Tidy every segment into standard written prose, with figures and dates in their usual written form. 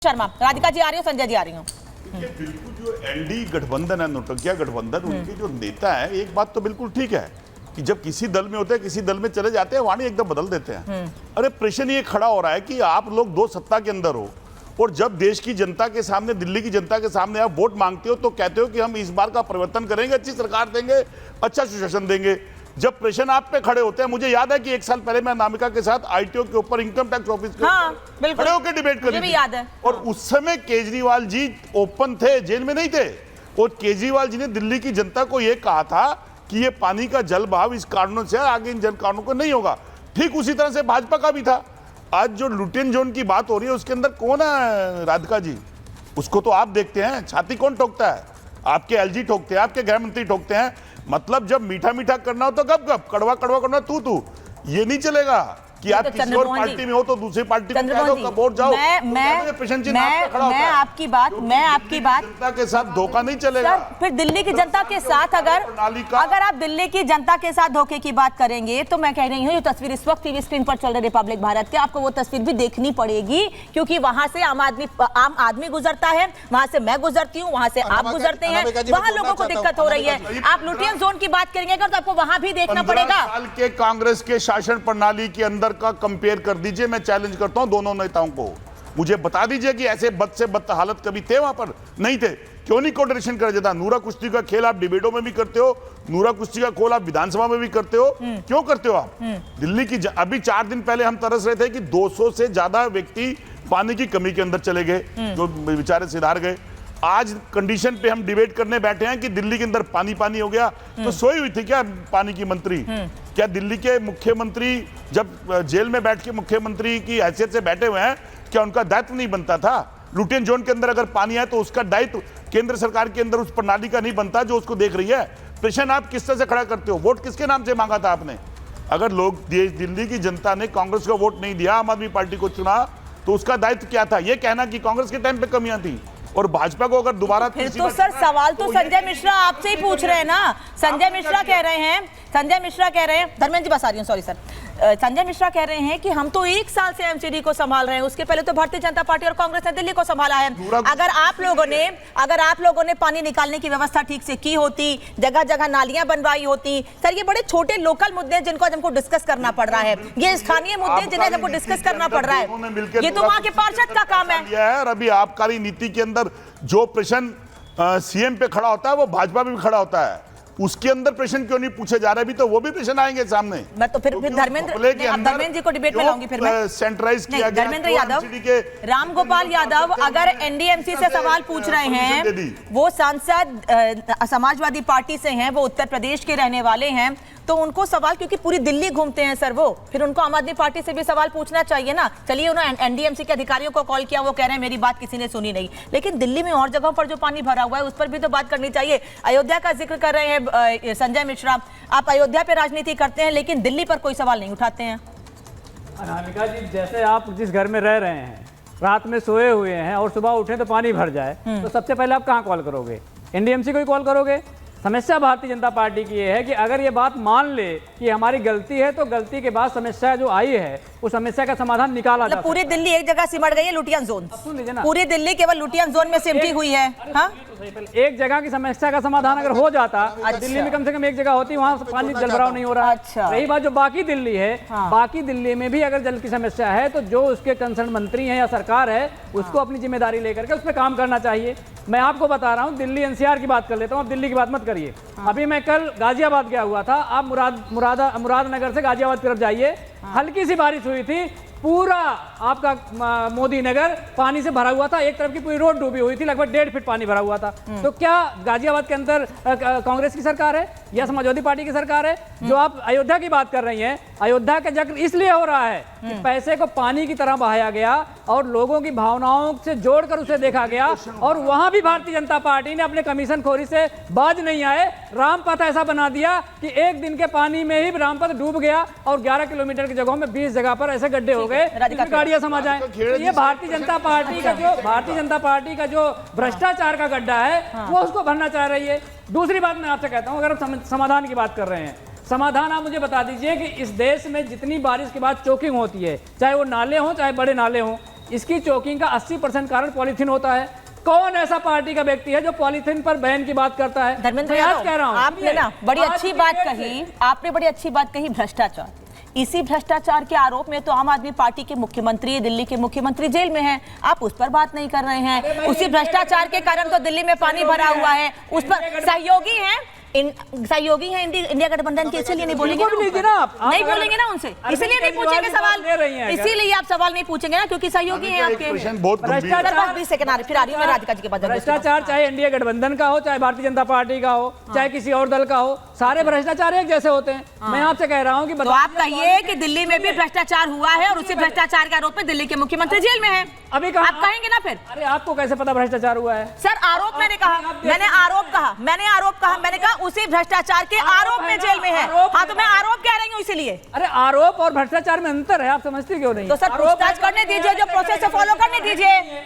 शर्मा, राधिका जी आ रही हो, संजय जी आ रही हो। बिल्कुल जो एनडी गठबंधन है, नौटंकिया गठबंधन, उनके जो नेता है, एक बात तो बिल्कुल ठीक है कि जब किसी दल में होते हैं, किसी दल में चले जाते हैं, वाणी एकदम बदल देते हैं। अरे प्रश्न ये खड़ा हो रहा है कि आप लोग दो सत्ता के अंदर हो और जब देश की जनता के सामने, दिल्ली की जनता के सामने आप वोट मांगते हो तो कहते हो कि हम इस बार का परिवर्तन करेंगे, अच्छी सरकार देंगे, अच्छा सुशासन देंगे। जब प्रश्न आप पे खड़े होते हैं, मुझे याद है कि एक साल पहले मैं अनामिका के साथ आईटीओ के ऊपर, इनकम टैक्स ऑफिस के ऊपर खड़े होकर डिबेट करी थी। याद है। और उस समय केजरीवाल जी ओपन थे, जेल में नहीं थे। और केजरीवाल जी ने दिल्ली की जनता को यह कहा था कि ये पानी का जल बहाव इस कारणों से, आगे इन जल कारणों को नहीं होगा। ठीक उसी तरह से भाजपा का भी था। आज जो लुटियन जोन की बात हो रही है, उसके अंदर कौन है राधिका जी? उसको तो आप देखते हैं, छाती कौन ठोकता है? आपके एलजी ठोकते हैं, आपके गृह मंत्री ठोकते हैं। मतलब जब मीठा मीठा करना हो तो गप गप, कड़वा कड़वा करना तू, ये नहीं चलेगा कि आप किसी और पार्टी में हो तो दूसरी पार्टी में वोट जाओ। मैं आपकी बात जनता के साथ धोखा नहीं चलेगा। फिर दिल्ली की जनता के साथ अगर आप दिल्ली की जनता के साथ धोखे की बात करेंगे तो मैं कह रही हूँ, ये तस्वीर इस वक्त टीवी स्क्रीन पर चल रही रिपब्लिक भारत के, आपको वो तस्वीर भी देखनी पड़ेगी क्योंकि वहां से आम आदमी गुजरता है, वहां से मैं गुजरती हूँ, वहां से आप गुजरते हैं, वहां लोगों को दिक्कत हो रही है। आप लुटियन जोन की बात करेंगे तो आपको वहां भी देखना पड़ेगा। 15 साल के कांग्रेस के शासन प्रणाली के अंदर का कंपेयर कर दीजिए। मैं चैलेंज करता हूं दोनों नेताओं को, मुझे बता दीजिए कि ऐसे बद से बद हालत कभी थे वहां पर? नहीं थे। क्यों नहीं कोऑर्डिनेशन कर देता? नूरा कुश्ती का खेल आप डिबेटों में भी करते हो, नूरा कुश्ती का खेल आप विधानसभा में भी करते हो। क्यों करते हो आप? दिल्ली की अभी 4 दिन पहले हम तरस रहे थे कि 200 से ज्यादा व्यक्ति पानी की कमी के अंदर चले गए, जो बेचारे सिधार गए। आज कंडीशन पे हम डिबेट करने बैठे हैं कि दिल्ली के अंदर पानी हो गया, तो सोई हुई थी क्या पानी की मंत्री? क्या दिल्ली के मुख्यमंत्री जब जेल में बैठ के मुख्यमंत्री की हैसियत से बैठे हुए हैं, क्या उनका दायित्व नहीं बनता था? लुटियन जोन के अंदर अगर पानी है तो उसका दायित्व केंद्र सरकार के अंदर उस प्रणाली का नहीं बनता जो उसको देख रही है। प्रश्न आप किस तरह से खड़ा करते हो? वोट किसके नाम से मांगा था आपने? अगर लोग दिल्ली की जनता ने कांग्रेस को वोट नहीं दिया, आम आदमी पार्टी को चुना, तो उसका दायित्व क्या था? यह कहना कि कांग्रेस के टाइम पे कमियां थी और भाजपा को अगर दोबारा फिर तो सर सवाल तो संजय मिश्रा आपसे ही पूछ रहे हैं ना। संजय मिश्रा कह रहे हैं, धर्मेंद्र जी बस आ रही हूँ, सॉरी सर। संजय मिश्रा कह रहे हैं कि हम तो 1 साल से एमसीडी को संभाल रहे हैं, उसके पहले तो भारतीय जनता पार्टी और कांग्रेस ने दिल्ली को संभाला है। अगर आप लोगों ने पानी निकालने की व्यवस्था ठीक से की होती, जगह जगह नालियां बनवाई होती। सर ये बड़े छोटे लोकल मुद्दे हैं जिनको हमको डिस्कस करना पड़ रहा है, ये स्थानीय मुद्दे जिन्हें हमको डिस्कस करना पड़ रहा है, ये तो वहां के पार्षद का काम है। और अभी आबकारी नीति के अंदर जो प्रश्न सीएम पे खड़ा होता है वो भाजपा में भी खड़ा होता है, उसके अंदर प्रश्न क्यों नहीं पूछे जा रहे? अभी तो वो भी प्रश्न आएंगे सामने। मैं तो फिर धर्मेंद्र जी को डिबेट में लाऊंगी। फिर मैं सेंट्रलाइज किया गया। धर्मेंद्र यादव, रामगोपाल यादव अगर एनडीएमसी से सवाल पूछ रहे हैं, वो सांसद समाजवादी पार्टी से हैं, वो उत्तर प्रदेश के रहने वाले हैं, तो उनको सवाल, क्योंकि पूरी दिल्ली घूमते हैं सर वो, फिर उनको आम आदमी पार्टी से भी सवाल पूछना चाहिए ना। चलिए उन्होंने एनडीएमसी के अधिकारियों को कॉल किया, वो कह रहे हैं मेरी बात किसी ने सुनी नहीं, लेकिन दिल्ली में और जगहों पर जो पानी भरा हुआ है उस पर भी तो बात करनी चाहिए। अयोध्या का जिक्र कर रहे हैं संजय मिश्रा, आप अयोध्या पे राजनीति करते हैं लेकिन दिल्ली पर कोई सवाल नहीं उठाते हैं। अनामिका जी, जैसे आप जिस घर में रह रहे हैं, रात में सोए हुए हैं और सुबह उठे तो पानी भर जाए, तो सबसे पहले आप कहाँ कॉल करोगे? एनडीएमसी को ही कॉल करोगे? समस्या भारतीय जनता पार्टी की ये है कि अगर ये बात मान ले कि हमारी गलती है तो गलती के बाद समस्या जो आई है उस समस्या का समाधान निकाला जाए। पूरी दिल्ली एक जगह सिमट गई है, लुटियन जोन। सुन लीजिए ना, पूरी दिल्ली केवल लुटियन जोन में सिमटी हुई है। हाँ? एक जगह की समस्या का समाधान अगर हो जाता, अच्छा। दिल्ली में कम से कम एक जगह होती, वहाँ पानी जल भराव नहीं हो रहा। अच्छा। रही बात जो बाकी दिल्ली है, बाकी दिल्ली में भी अगर जल की समस्या है तो जो उसके कंसर्न मंत्री हैं या सरकार है, उसको अपनी जिम्मेदारी लेकर के उस पर काम करना चाहिए। मैं आपको बता रहा हूँ, दिल्ली एनसीआर की बात कर लेता हूँ, आप दिल्ली की बात मत करिए। अभी मैं कल गाजियाबाद गया हुआ था, आप मुरादनगर से गाजियाबाद की तरफ जाइए, हल्की सी बारिश हुई थी, पूरा आपका मोदी नगर पानी से भरा हुआ था, एक तरफ की पूरी रोड डूबी हुई थी, लगभग 1.5 फीट पानी भरा हुआ था। तो क्या गाजियाबाद के अंदर कांग्रेस की सरकार है या समाजवादी पार्टी की सरकार है? जो आप अयोध्या की बात कर रही हैं, अयोध्या का जिक्र इसलिए हो रहा है कि पैसे को पानी की तरह बहाया गया और लोगों की भावनाओं से जोड़कर उसे देखा गया, और वहां भी भारतीय जनता पार्टी ने अपने कमीशन खोरी से बाज नहीं आए। रामपथ ऐसा बना दिया कि एक दिन के पानी में ही रामपथ डूब गया और 11 किलोमीटर की जगहों में 20 जगह पर ऐसे गड्ढे हो गए, गाड़ियां समा जाए। ये भारतीय जनता पार्टी का जो भ्रष्टाचार का गड्ढा है वो उसको भरना चाह रही है। दूसरी बात मैं आपसे कहता हूं, अगर हम समाधान की बात कर रहे हैं, समाधान आप मुझे बता दीजिए कि इस देश में जितनी बारिश के बाद चोकिंग होती है, चाहे वो नाले हों चाहे बड़े नाले हों, इसकी चोकिंग का 80% कारण पॉलीथीन होता है। कौन ऐसा पार्टी का व्यक्ति है जो पॉलीथीन पर बैन की बात करता है? धर्मेंद्र मैं आज यादव, कह रहा हूं, आपने ना बड़ी आज अच्छी की बात डेट कही, से- आपने बड़ी अच्छी बात कही, भ्रष्टाचार। इसी भ्रष्टाचार के आरोप में तो आम आदमी पार्टी के मुख्यमंत्री, दिल्ली के मुख्यमंत्री जेल में हैं। आप उस पर बात नहीं कर रहे हैं। उसी भ्रष्टाचार के कारण तो दिल्ली में पानी भरा हुआ है, उस पर सहयोगी हैं, सहयोगी हैं इंडिया गठबंधन के, इसीलिए नहीं बोलेंगे उनको भी लीजिए ना आप। नहीं बोलेंगे ना उनसे, इसीलिए नहीं पूछेंगे सवाल, ले रही हैं क्या? इसीलिए आप सवाल नहीं पूछेंगे ना, क्योंकि सहयोगी हैं एक आपके। प्रश्न बहुत गंभीर है। भ्रष्टाचार- बस 20 सेकंड आ रही, फिर आ रही हूं मैं राधिका जी के पास। भ्रष्टाचार चाहे एनडीए गठबंधन का हो, चाहे भारतीय जनता पार्टी का हो, चाहे किसी और दल का हो, सारे भ्रष्टाचार एक जैसे होते हैं। मैं आपसे कह रहा हूं कि तो आप कहिए कि दिल्ली में भी भ्रष्टाचार हुआ है और उसी भ्रष्टाचार के आरोप में दिल्ली के मुख्यमंत्री जेल में हैं। अभी कहा आप कहेंगे ना फिर? अरे आपको कैसे पता भ्रष्टाचार हुआ है? सर आरोप मैंने कहा, मैंने आरोप कहा, मैंने कहा उसी भ्रष्टाचार के आरोप में जेल में है। हाँ तो मैं आरोप कह रही हूँ इसीलिए। अरे आरोप और भ्रष्टाचार में अंतर है, आप समझते क्यों नहीं? तो सर पूछताछ करने दीजिए, जो प्रोसेस है फॉलो करने दीजिए।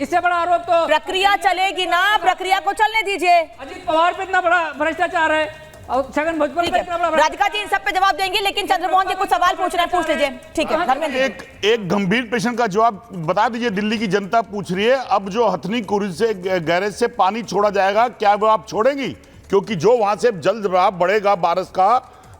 इससे बड़ा आरोप तो प्रक्रिया चलेगी ना, प्रक्रिया को चलने दीजिए। अजीत पवार पे इतना बड़ा भ्रष्टाचार है और छगन भुजबल ठीक पे इतना बड़ा है, राधिका जी इन सब पे जवाब देंगी, लेकिन चंद्रमोहन जी कुछ सवाल पूछ रहे हैं, पूछ लीजिए। ठीक है धर्मेंद्र जी। एक गंभीर प्रश्न का जवाब बता दीजिए। दिल्ली की जनता पूछ रही है, अब जो हथनी कुर्री से गैरेज से पानी छोड़ा जाएगा, क्या वो आप छोड़ेंगी? क्योंकि जो वहां से जल बहाव बढ़ेगा बारिश का,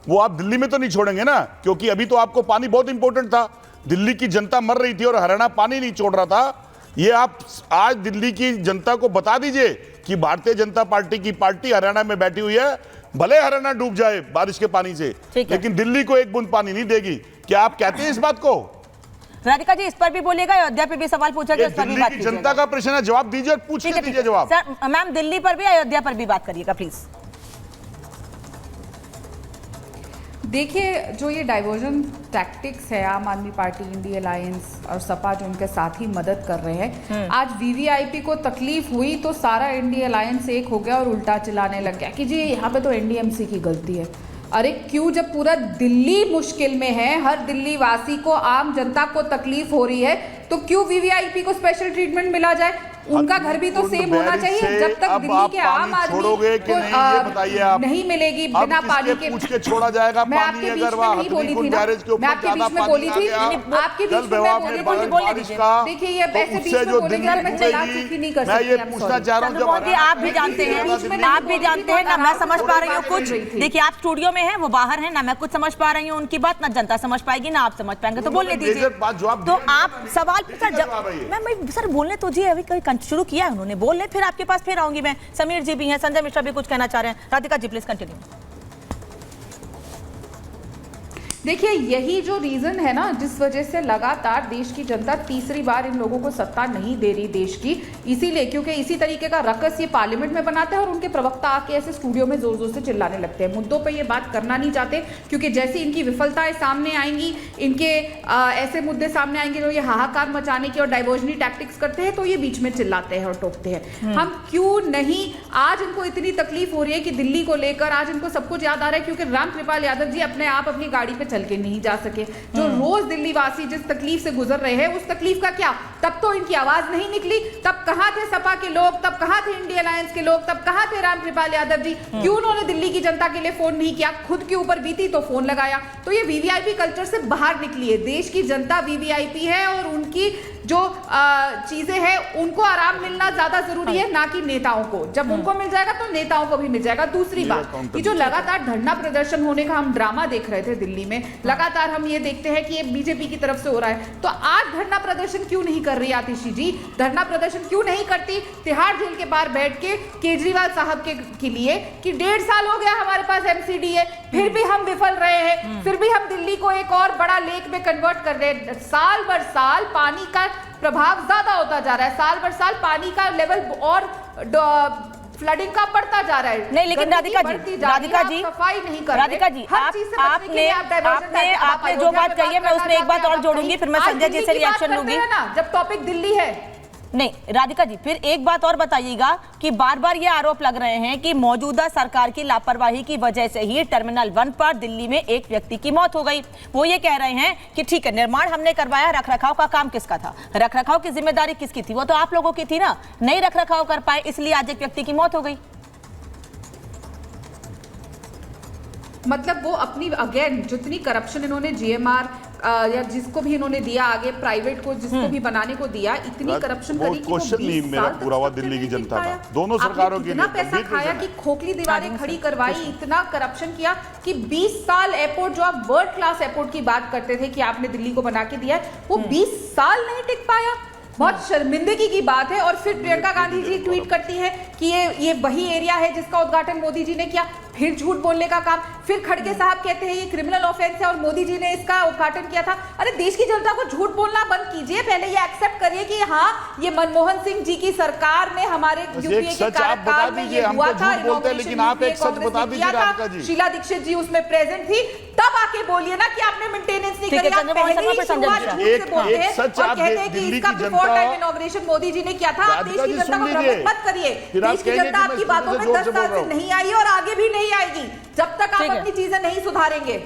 वो आप दिल्ली में तो नहीं छोड़ेंगे ना, क्योंकि अभी तो आपको पानी बहुत इंपॉर्टेंट था। दिल्ली की जनता मर रही थी और हरियाणा पानी नहीं छोड़ रहा था। ये आप आज दिल्ली की जनता को बता दीजिए कि भारतीय जनता पार्टी की पार्टी हरियाणा में बैठी हुई है, भले हरियाणा डूब जाए बारिश के पानी से, ठीक है। लेकिन दिल्ली को एक बूंद पानी नहीं देगी। क्या आप कहते हैं इस बात को? राधिका जी इस पर भी बोलिएगा, अयोध्या पे भी सवाल पूछा गया, ये उस पर भी दिल्ली बात की कीजिएगा। जनता का प्रश्न है, जवाब दीजिए और पूछ ठीक के है, ठीक दीजिए है। जवाब। सर मैम दिल्ली पर भी अयोध्या पर भी बात करिएगा प्लीज। देखिए, जो ये डाइवर्जन टैक्टिक्स है, आम आदमी पार्टी, इंडिया अलायंस और सपा जो उनके साथ ही मदद कर रहे हैं, आज वीवीआईपी को तकलीफ हुई तो सारा इंडिया अलायंस एक हो गया और उल्टा चिल्लाने लग गया कि जी यहाँ पे तो एनडीएमसी की गलती है। अरे क्यों, जब पूरा दिल्ली मुश्किल में है, हर दिल्ली वासी को, आम जनता को तकलीफ हो रही है, तो क्यों वीवीआईपी को स्पेशल ट्रीटमेंट मिला जाए? उनका घर भी तो सेम होना चाहिए। जब तक दिल्ली के आम आदमी को नहीं मिलेगी बिना पानी के, पूछ के छोड़ा जाएगा मैं पानी। आपके बीच अगर में वहाँ नहीं बोली थी ना, गैरेज के मैं ऊपर आपके ज्यादा बीच में पानी बोली आ थी, गया, आपके बीच जल में बहाव मैं में बोली थी, बारिश का, देखिए ये तो ऐसे बीच उससे में जो बोलेंगे, दिल्ली मैं चलाची डूबेगी, नहीं कर मैं सकती। ये I'm पूछना sorry। चाह रहा हूँ, चंद्रमोहन जी आप भी जानते हैं, आप भी जानते हैं ना, मैं समझ पा रही हूँ कुछ। देखिए आप स्टूडियो में हैं, वो बाहर हैं ना, मैं कुछ समझ पा रही हूँ उनकी बात, ना जनता समझ पाएगी ना आप समझ पाएंगे, तो बोलने दीजिए। तो आप सवाल सर बोलने तो जी, अभी शुरू किया है उन्होंने, बोल ले, फिर आपके पास फिर आऊंगी मैं। समीर जी भी हैं, संजय मिश्रा भी कुछ कहना चाह रहे हैं। Radhika ji please continue. देखिए, यही जो रीजन है ना, जिस वजह से लगातार देश की जनता तीसरी बार इन लोगों को सत्ता नहीं दे रही देश की, इसीलिए क्योंकि इसी तरीके का रकस ये पार्लियामेंट में बनाते हैं और उनके प्रवक्ता आके ऐसे स्टूडियो में जोर जोर से चिल्लाने लगते हैं, मुद्दों पे ये बात करना नहीं चाहते, क्योंकि जैसी इनकी विफलताएं सामने आएंगी, इनके ऐसे मुद्दे सामने आएंगे जो ये हाहाकार मचाने की और डाइवर्जनी टैक्टिक्स करते हैं, तो ये बीच में चिल्लाते हैं और टोकते हैं। हम क्यों नहीं, आज इनको इतनी तकलीफ हो रही है कि दिल्ली को लेकर आज इनको सब कुछ याद आ रहा है, क्योंकि रामकृपाल यादव जी अपने आप अपनी गाड़ी पे चल के नहीं जा सके। जो रोज दिल्ली वासी जिस तकलीफ से गुजर रहे हैं, उस तकलीफ का क्या, तब तो इनकी आवाज नहीं निकली, तब कहां थे सपा के लोग, तब कहां थे इंडिया अलायंस के लोग, तब कहां थे रामकृपाल यादव जी? क्यों उन्होंने दिल्ली की जनता के लिए फोन नहीं किया? खुद के ऊपर बीती तो फोन लगाया। तो ये वीवीआईपी कल्चर से बाहर निकली है। देश की जनता वीवीआईपी है और उनकी जो चीजें हैं उनको आराम मिलना ज्यादा जरूरी है, ना कि नेताओं को। जब उनको मिल जाएगा तो नेताओं को भी मिल जाएगा। दूसरी बात, ये जो लगातार धरना प्रदर्शन होने का हम ड्रामा देख रहे थे दिल्ली में, लगातार हम ये देखते हैं कि ये बीजेपी की तरफ से हो रहा है, तो आज धरना प्रदर्शन क्यों नहीं कर रही आतिशी जी? धरना प्रदर्शन क्यों नहीं करती तिहाड़ जेल के बाहर बैठ के केजरीवाल साहब के लिए कि 1.5 साल हो गया हमारे पास एमसीडी है, फिर भी हम विफल रहे हैं, फिर भी हम दिल्ली को एक और बड़ा लेक में कन्वर्ट कर रहे हैं। साल भर साल पानी का प्रभाव ज्यादा होता जा रहा है, साल भर साल पानी का लेवल और फ्लडिंग का बढ़ता जा रहा है। नहीं लेकिन राधिका जी सफाई नहीं कर राधिका जी आपने जो बात कही है, मैं उसमें एक बात और जोड़ूंगी, फिर मैं संजय जी से रिएक्शन लूंगी। जब टॉपिक दिल्ली है, नहीं राधिका जी फिर एक बात और बताइएगा कि बार बार ये आरोप लग रहे हैं कि मौजूदा सरकार की लापरवाही की वजह से ही टर्मिनल 1 पर दिल्ली में एक व्यक्ति की मौत हो गई। वो ये कह रहे हैं कि ठीक है निर्माण हमने करवाया, रखरखाव का काम किसका था, रखरखाव की जिम्मेदारी किसकी थी? वो तो आप लोगों की थी ना, नहीं रखरखाव कर पाए इसलिए आज एक व्यक्ति की मौत हो गई। मतलब वो अपनी अगेन जितनी करप्शन इन्होंने जीएमआर या जिसको भी इन्होंने दिया आगे प्राइवेट को, जिसको भी बनाने को दिया, इतनी करप्शन करी कि वो 20 क्वेश्चन नहीं मेरा साल तक पूरा हुआ structure दिल्ली की नहीं टिक जनता का, पाया। दोनों आपने सरकारों के इतना लिए पैसा complete खाया reason कि है। खोखली दीवारें खड़ी करवाई, इतना करप्शन किया कि 20 साल एयरपोर्ट, जो आप वर्ल्ड क्लास एयरपोर्ट की बात करते थे कि आपने दिल्ली को बना के दिया है, वो 20 साल नहीं टिक पाया। बहुत शर्मिंदगी की बात है। और फिर प्रियंका गांधी जी ट्वीट करती है कि ये वही एरिया है जिसका उद्घाटन मोदी जी ने किया, फिर झूठ बोलने का काम। फिर खड़गे साहब कहते हैं ये क्रिमिनल ऑफेंस है और मोदी जी ने इसका उद्घाटन किया था। अरे देश की जनता को झूठ बोलना बंद कीजिए, पहले ये एक्सेप्ट करिए कि हाँ, ये मनमोहन सिंह जी की सरकार में हमारे यूपीए के कार्यकाल में ये हुआ था, लेकिन आप एक सच बता दीजिए राधिका जी। शीला दीक्षित जी उसमें प्रेजेंट थी, तब आके बोलिए ना कि आपने मेंटेनेंस नहीं करी। आप पहले ही शुरुआत झूठ से बोलते हैं और कहते हैं कि इसका before time inauguration Modi ji ने किया था। आप देश की जनता को भ्रमित मत करिए। देश की जनता आपकी बातों में 10 साल से नहीं आई और आगे भी नहीं आएगी जब तक आप अपनी चीजें नहीं सुधारेंगे।